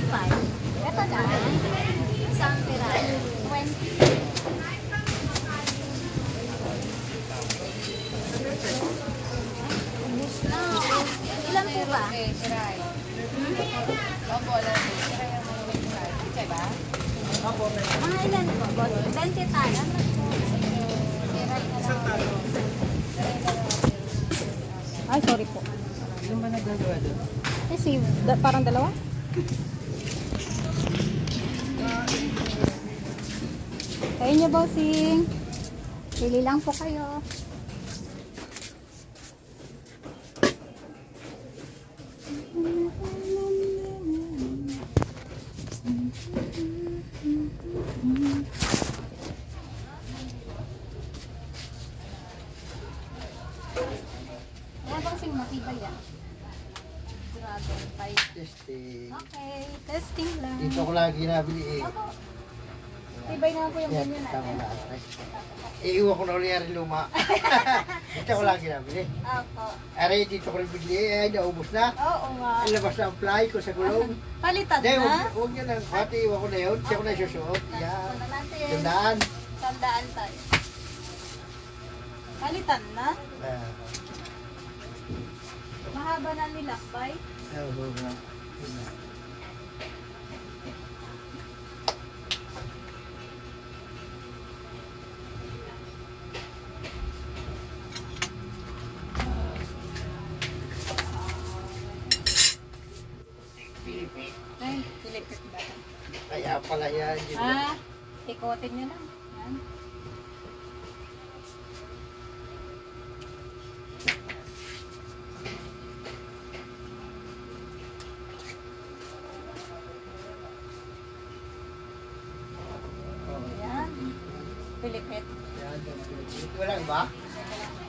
Ito na. Isang piraso. 20. Ubus na. Ilan po ba? Mga ilan po? 20 tayo. Ay, sorry po. Yung ba nagagawa doon? Parang dalawa? Kayo niyo, bossing. Pili lang po kayo. Yan bossing, matibay yan. Dragon fight. Testing. Okay, testing lang. Dito ko lagi nabili eh. Opo. Tibay na po yung Yan, ganyan tama natin. na. Iiwan ko na ulit yung luma. Dito ko lagi nabili. Opo. Aray, dito ko rin bigli eh. Naubos na. Oo nga. Ilabas na ang fly ko sa gulong. Palitan Hindi, na. huwag nyo lang. Pati iwan ko na yun. Siya ko na isusuot. Yan. Tanda natin. Tandaan. Tandaan tayo. Palitan na. Mahaba na nilakbay. Oo nga. Pilipit. Ay, pilipit ba? Kaya pala yan. Ikotin nyo lang. Yan. Yan. Pilipit. Yan, Pilipit. Walang iba? Teka lang.